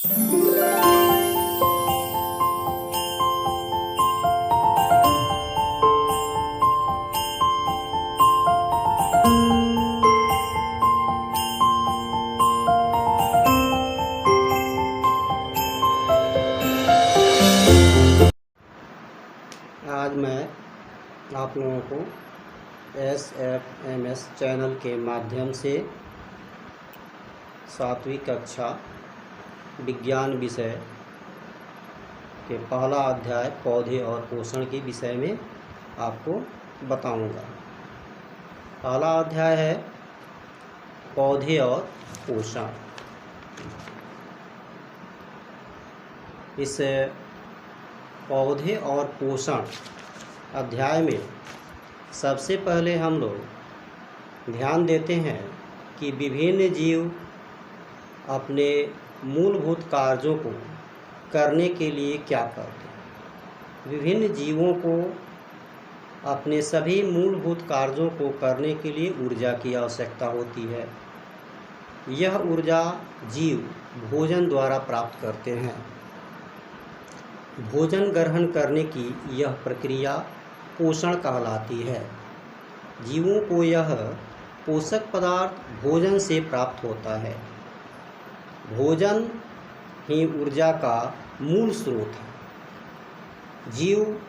आज मैं आप लोगों को SFMS चैनल के माध्यम से 7वीं कक्षा विज्ञान विषय के पहला अध्याय पौधे और पोषण के विषय में आपको बताऊंगा। पहला अध्याय है पौधे और पोषण। इस पौधे और पोषण अध्याय में सबसे पहले हम लोग ध्यान देते हैं कि विभिन्न जीव अपने मूलभूत कार्यों को करने के लिए क्या करते हैं। विभिन्न जीवों को अपने सभी मूलभूत कार्यों को करने के लिए ऊर्जा की आवश्यकता होती है। यह ऊर्जा जीव भोजन द्वारा प्राप्त करते हैं। भोजन ग्रहण करने की यह प्रक्रिया पोषण कहलाती है। जीवों को यह पोषक पदार्थ भोजन से प्राप्त होता है। भोजन ही ऊर्जा का मूल स्रोत है। जीव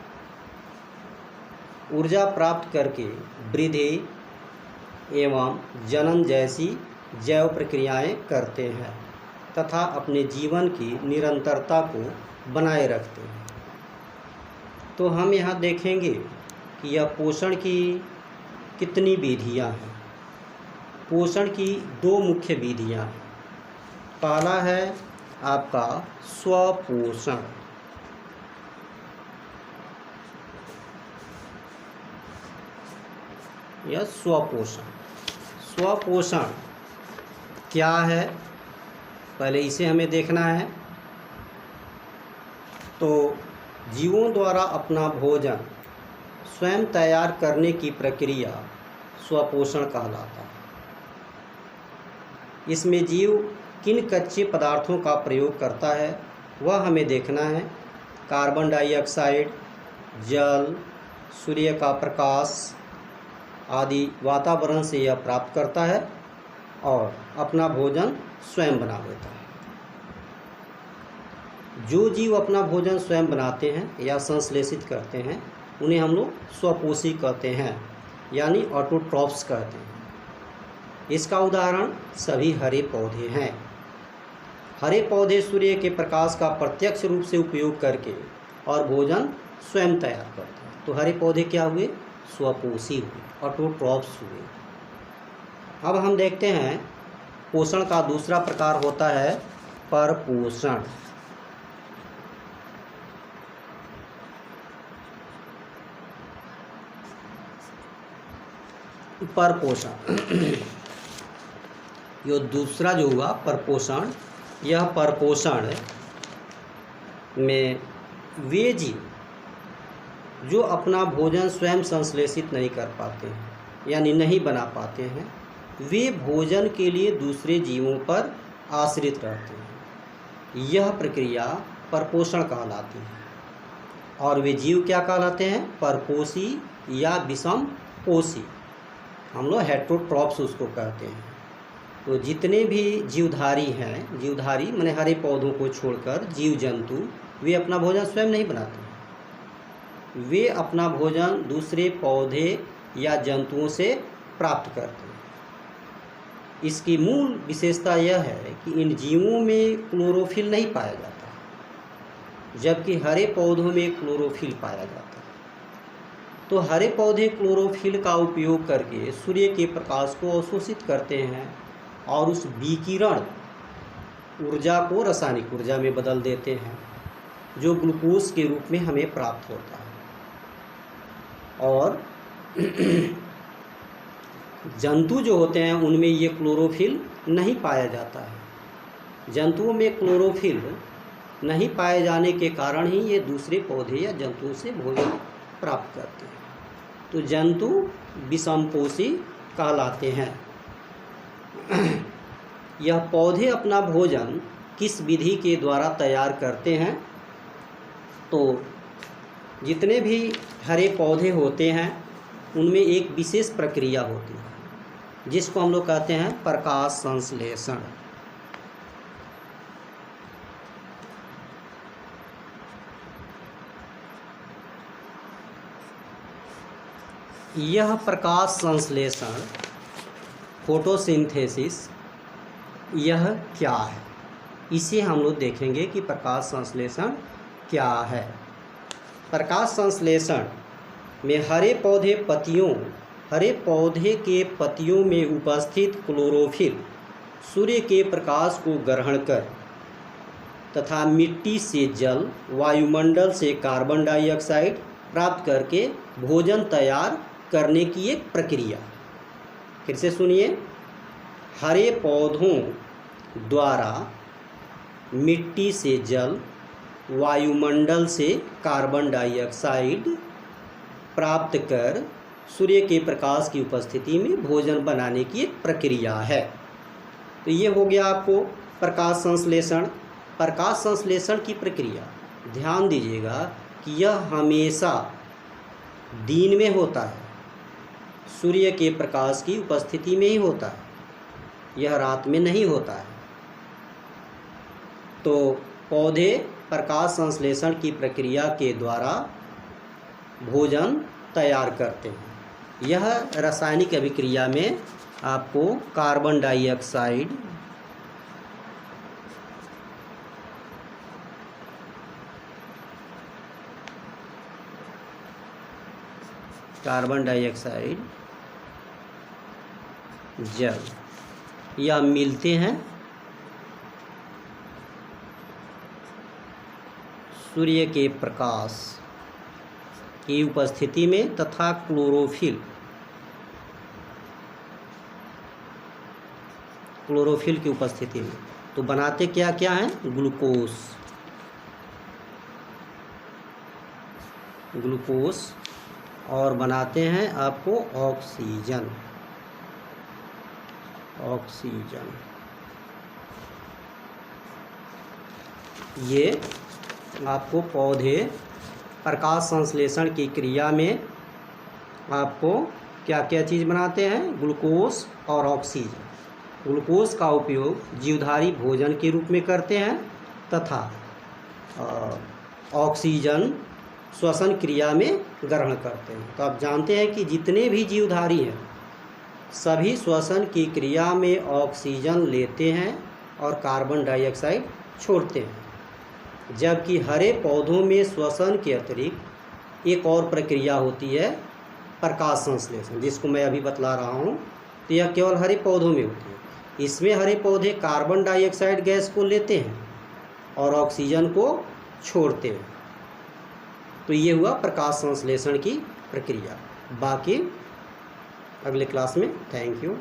ऊर्जा प्राप्त करके वृद्धि एवं जनन जैसी जैव प्रक्रियाएं करते हैं तथा अपने जीवन की निरंतरता को बनाए रखते हैं। तो हम यहाँ देखेंगे कि यह पोषण की कितनी विधियाँ हैं। पोषण की 2 मुख्य विधियाँ हैं। पहला है आपका स्वपोषण। यह स्वपोषण। स्वपोषण क्या है, पहले इसे हमें देखना है। तो जीवों द्वारा अपना भोजन स्वयं तैयार करने की प्रक्रिया स्वपोषण कहलाता है। इसमें जीव किन कच्चे पदार्थों का प्रयोग करता है वह हमें देखना है। कार्बन डाइऑक्साइड, जल, सूर्य का प्रकाश आदि वातावरण से यह प्राप्त करता है और अपना भोजन स्वयं बना लेता है। जो जीव अपना भोजन स्वयं बनाते हैं या संश्लेषित करते हैं उन्हें हम लोग स्वपोषी कहते हैं, यानी ऑटोट्रॉफ्स कहते हैं। इसका उदाहरण सभी हरे पौधे हैं। हरे पौधे सूर्य के प्रकाश का प्रत्यक्ष रूप से उपयोग करके और भोजन स्वयं तैयार करते हैं। तो हरे पौधे क्या हुए? स्वपोषी हुए, ऑटोट्रॉफ्स हुए। अब हम देखते हैं पोषण का दूसरा प्रकार होता है परपोषण। परपोषण यो दूसरा जो हुआ परपोषण, यह परपोषण में वे जीव जो अपना भोजन स्वयं संश्लेषित नहीं कर पाते हैं यानी नहीं बना पाते हैं, वे भोजन के लिए दूसरे जीवों पर आश्रित रहते हैं। यह प्रक्रिया परपोषण कहलाती है। और वे जीव क्या कहलाते हैं? परपोषी या विषम पोषी। हम लोग हेटेरोट्रॉप्स उसको कहते हैं। तो जितने भी जीवधारी हैं, जीवधारी माने हरे पौधों को छोड़कर जीव जंतु, वे अपना भोजन स्वयं नहीं बनाते हैं। वे अपना भोजन दूसरे पौधे या जंतुओं से प्राप्त करते हैं। इसकी मूल विशेषता यह है कि इन जीवों में क्लोरोफिल नहीं पाया जाता, जबकि हरे पौधों में क्लोरोफिल पाया जाता है। तो हरे पौधे क्लोरोफिल का उपयोग करके सूर्य के प्रकाश को अवशोषित करते हैं और उस विकिरण ऊर्जा को रासायनिक ऊर्जा में बदल देते हैं, जो ग्लूकोज के रूप में हमें प्राप्त होता है। और जंतु जो होते हैं उनमें ये क्लोरोफिल नहीं पाया जाता है। जंतुओं में क्लोरोफिल नहीं पाए जाने के कारण ही ये दूसरे पौधे या जंतुओं से भोजन प्राप्त करते हैं। तो जंतु विषमपोषी कहलाते हैं। यह पौधे अपना भोजन किस विधि के द्वारा तैयार करते हैं? तो जितने भी हरे पौधे होते हैं उनमें एक विशेष प्रक्रिया होती है जिसको हम लोग कहते हैं प्रकाश संश्लेषण। यह प्रकाश संश्लेषण, फोटोसिंथेसिस, यह क्या है, इसे हम लोग देखेंगे कि प्रकाश संश्लेषण क्या है। प्रकाश संश्लेषण में हरे पौधे के पत्तियों में उपस्थित क्लोरोफिल सूर्य के प्रकाश को ग्रहण कर तथा मिट्टी से जल, वायुमंडल से कार्बन डाइऑक्साइड प्राप्त करके भोजन तैयार करने की एक प्रक्रिया। फिर से सुनिए, हरे पौधों द्वारा मिट्टी से जल, वायुमंडल से कार्बन डाइऑक्साइड प्राप्त कर सूर्य के प्रकाश की उपस्थिति में भोजन बनाने की एक प्रक्रिया है। तो ये हो गया आपको प्रकाश संश्लेषण। प्रकाश संश्लेषण की प्रक्रिया, ध्यान दीजिएगा कि यह हमेशा दिन में होता है, सूर्य के प्रकाश की उपस्थिति में ही होता है, यह रात में नहीं होता है। तो पौधे प्रकाश संश्लेषण की प्रक्रिया के द्वारा भोजन तैयार करते हैं। यह रासायनिक अभिक्रिया में आपको कार्बन डाइऑक्साइड, जल या मिलते हैं सूर्य के प्रकाश की उपस्थिति में तथा क्लोरोफिल की उपस्थिति में। तो बनाते क्या क्या हैं? ग्लूकोज और बनाते हैं आपको ऑक्सीजन। ये आपको पौधे प्रकाश संश्लेषण की क्रिया में आपको क्या क्या चीज़ बनाते हैं? ग्लूकोज और ऑक्सीजन। ग्लूकोज का उपयोग जीवधारी भोजन के रूप में करते हैं तथा ऑक्सीजन श्वसन क्रिया में ग्रहण करते हैं। तो आप जानते हैं कि जितने भी जीवधारी हैं सभी श्वसन की क्रिया में ऑक्सीजन लेते हैं और कार्बन डाइऑक्साइड छोड़ते हैं, जबकि हरे पौधों में श्वसन के अतिरिक्त एक और प्रक्रिया होती है प्रकाश संश्लेषण, जिसको मैं अभी बतला रहा हूँ। तो यह केवल हरे पौधों में होती है। इसमें हरे पौधे कार्बन डाइऑक्साइड गैस को लेते हैं और ऑक्सीजन को छोड़ते हैं। तो ये हुआ प्रकाश संश्लेषण की प्रक्रिया। बाकी अगले क्लास में। Thank you.